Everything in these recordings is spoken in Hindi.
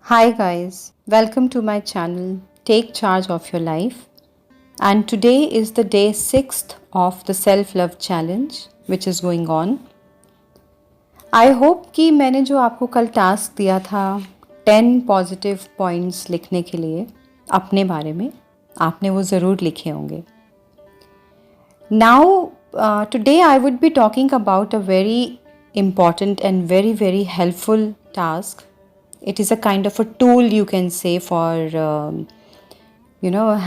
Hi guys, welcome to my channel Take Charge of Your Life. And today is the day 6th of the Self Love Challenge which is going on. I hope कि मैंने जो आपको कल टास्क दिया था 10 पॉजिटिव पॉइंट्स लिखने के लिए अपने बारे में आपने वो ज़रूर लिखे होंगे. Now today I would be talking about a very important and very helpful task. It is a kind of a tool, you can say, for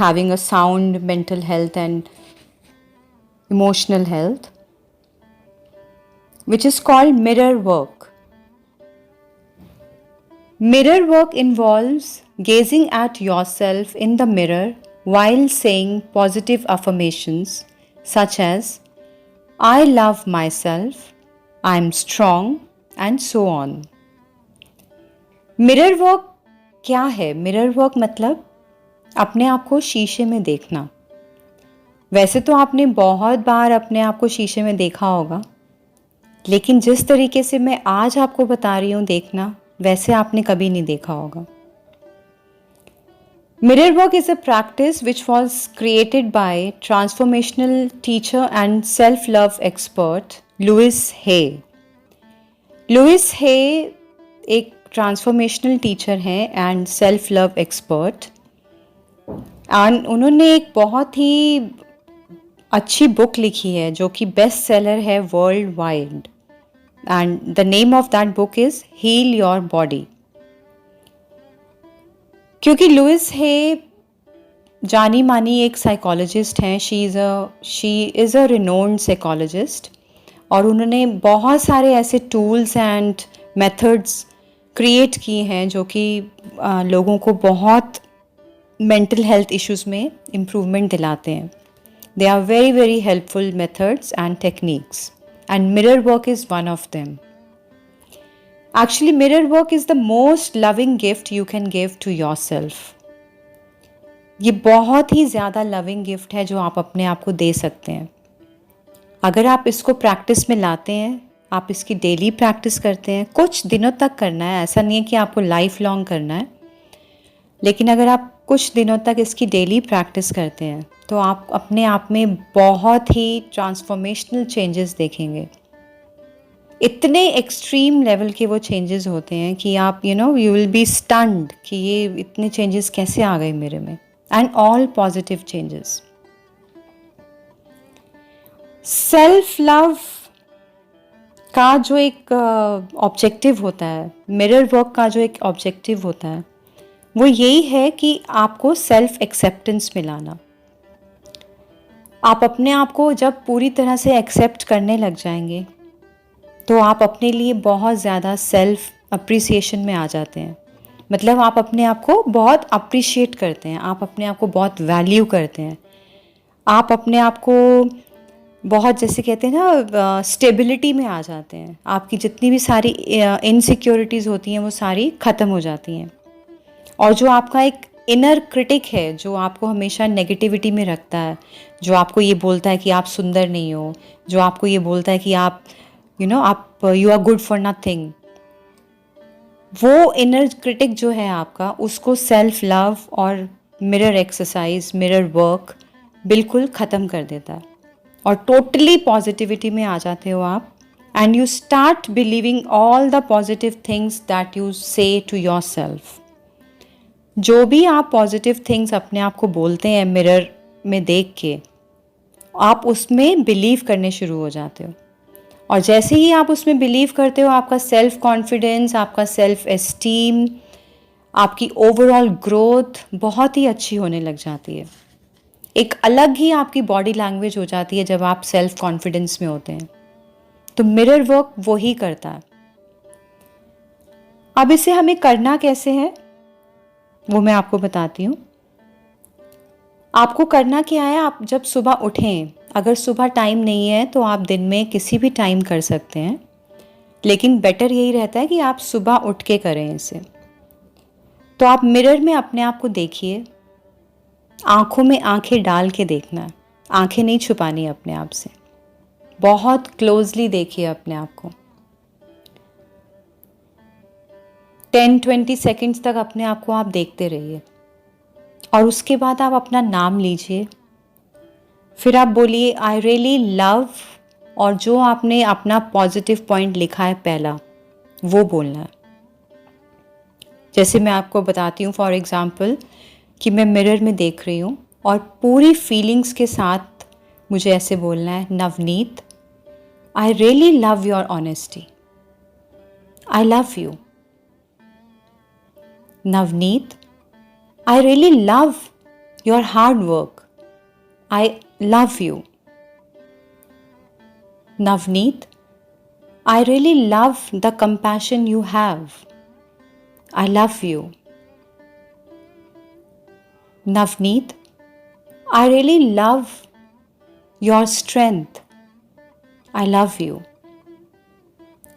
having a sound mental health and emotional health, which is called mirror work. Mirror work involves gazing at yourself in the mirror while saying positive affirmations such as I love myself, I am strong, and so on. Mirror work क्या है? मिरर वर्क मतलब अपने आप को शीशे में देखना. वैसे तो आपने बहुत बार अपने आप को शीशे में देखा होगा, लेकिन जिस तरीके से मैं आज आपको बता रही हूँ देखना, वैसे आपने कभी नहीं देखा होगा. Mirror work is a practice which was created by transformational teacher and self love expert Louise Hay. Louise Hay एक ट्रांसफॉर्मेशनल टीचर हैं and self love expert, and उन्होंने एक बहुत ही अच्छी बुक लिखी है जो कि बेस्ट सेलर है world wide, and the name of that book is heal your body. क्योंकि लुइस हे जानी मानी एक साइकोलॉजिस्ट हैं, she is a renowned psychologist, और उन्होंने बहुत सारे ऐसे टूल्स एंड मेथड्स क्रिएट किए हैं जो कि लोगों को बहुत मेंटल हेल्थ इश्यूज़ में इम्प्रूवमेंट दिलाते हैं. They are very helpful methods and techniques, and mirror work is one of them. Actually mirror work is the most loving gift you can give to yourself. ये बहुत ही ज़्यादा लविंग गिफ्ट है जो आप अपने आप को दे सकते हैं. अगर आप इसको प्रैक्टिस में लाते हैं, आप इसकी डेली प्रैक्टिस करते हैं, कुछ दिनों तक करना है, ऐसा नहीं है कि आपको लाइफ लॉन्ग करना है, लेकिन अगर आप कुछ दिनों तक इसकी डेली प्रैक्टिस करते हैं तो आप अपने आप में बहुत ही ट्रांसफॉर्मेशनल चेंजेस देखेंगे. इतने एक्सट्रीम लेवल के वो चेंजेस होते हैं कि आप यू विल बी स्टन्ड कि ये इतने चेंजेस कैसे आ गए मेरे में, and all positive changes. Self love का जो एक ऑब्जेक्टिव होता है, मिरर वर्क का जो एक ऑब्जेक्टिव होता है, वो यही है कि आपको सेल्फ एक्सेप्टेंस में लाना. आप अपने आप को जब पूरी तरह से एक्सेप्ट करने लग जाएंगे तो आप अपने लिए बहुत ज़्यादा सेल्फ अप्रिसिएशन में आ जाते हैं. मतलब आप अपने आप को बहुत अप्रिशिएट करते हैं, आप अपने आप को बहुत वैल्यू करते हैं, आप अपने आप को बहुत, जैसे कहते हैं ना, स्टेबिलिटी में आ जाते हैं. आपकी जितनी भी सारी इनसिक्योरिटीज़ होती हैं वो सारी ख़त्म हो जाती हैं. और जो आपका एक इनर क्रिटिक है जो आपको हमेशा नेगेटिविटी में रखता है, जो आपको ये बोलता है कि आप सुंदर नहीं हो, जो आपको ये बोलता है कि आप you are good for nothing, वो इनर क्रिटिक जो है आपका, उसको सेल्फ लव और मिरर एक्सरसाइज, मिरर वर्क बिल्कुल ख़त्म कर देता है और टोटली पॉजिटिविटी में आ जाते हो आप. And you start believing all the positive things that you से टू योर सेल्फ. जो भी आप पॉजिटिव थिंग्स अपने आप को बोलते हैं मिरर में देख के, आप उसमें बिलीव करने शुरू हो जाते हो. और जैसे ही आप उसमें बिलीव करते हो, आपका सेल्फ कॉन्फिडेंस, आपका सेल्फ एस्टीम, आपकी ओवरऑल ग्रोथ बहुत ही अच्छी होने लग जाती है. एक अलग ही आपकी बॉडी लैंग्वेज हो जाती है जब आप सेल्फ कॉन्फिडेंस में होते हैं. तो मिरर वर्क वो ही करता है. अब इसे हमें करना कैसे है वो मैं आपको बताती हूँ. आपको करना क्या है, आप जब सुबह उठें, अगर सुबह टाइम नहीं है तो आप दिन में किसी भी टाइम कर सकते हैं, लेकिन बेटर यही रहता है कि आप सुबह उठ के करें इसे. तो आप मिरर में अपने आप को देखिए, आँखों में आँखें डाल के देखना है, आँखें नहीं छुपानी अपने आप से, बहुत क्लोजली देखिए अपने आप को. 10-20 सेकंड्स तक अपने आप को आप देखते रहिए और उसके बाद आप अपना नाम लीजिए। फिर आप बोलिए आई रियली लव, और जो आपने अपना पॉजिटिव पॉइंट लिखा है पहला, वो बोलना है। जैसे मैं आपको बताती हूँ फॉर एग्ज़ाम्पल कि मैं मिरर में देख रही हूँ और पूरी फीलिंग्स के साथ मुझे ऐसे बोलना है, Navneet I really love your honesty, I love you. Navneet I really love your hard work, I love you. Navneet I really love the compassion you have, I love you. Navneet, I really love your strength. I love you.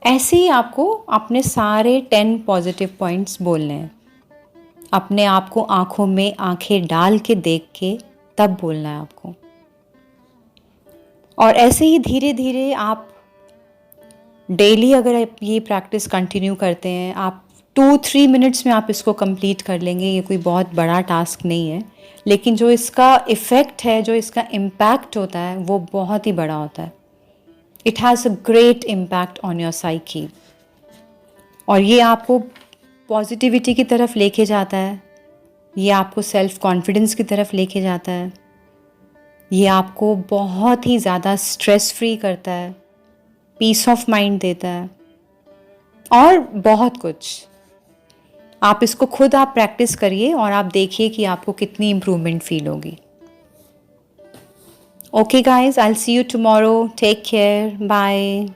ऐसे ही आपको अपने सारे 10 पॉजिटिव पॉइंट्स बोलने हैं। अपने आप को आंखों में आंखें डाल के देख के तब बोलना है आपको। और ऐसे ही धीरे धीरे आप डेली अगर आप ये प्रैक्टिस कंटिन्यू करते हैं, आप 2-3 मिनट्स में आप इसको कंप्लीट कर लेंगे। ये कोई बहुत बड़ा टास्क नहीं है, लेकिन जो इसका इफ़ेक्ट है, जो इसका इम्पैक्ट होता है, वो बहुत ही बड़ा होता है। It has a great impact on your psyche, और ये आपको पॉजिटिविटी की तरफ लेके जाता है, ये आपको सेल्फ कॉन्फिडेंस की तरफ लेके जाता है, ये आपको बहुत ही ज़्यादा स्ट्रेस फ्री करता है, पीस ऑफ माइंड देता है, और बहुत कुछ। आप इसको खुद आप प्रैक्टिस करिए और आप देखिए कि आपको कितनी इम्प्रूवमेंट फील होगी। Okay guys, I will see you tomorrow. Take care, bye.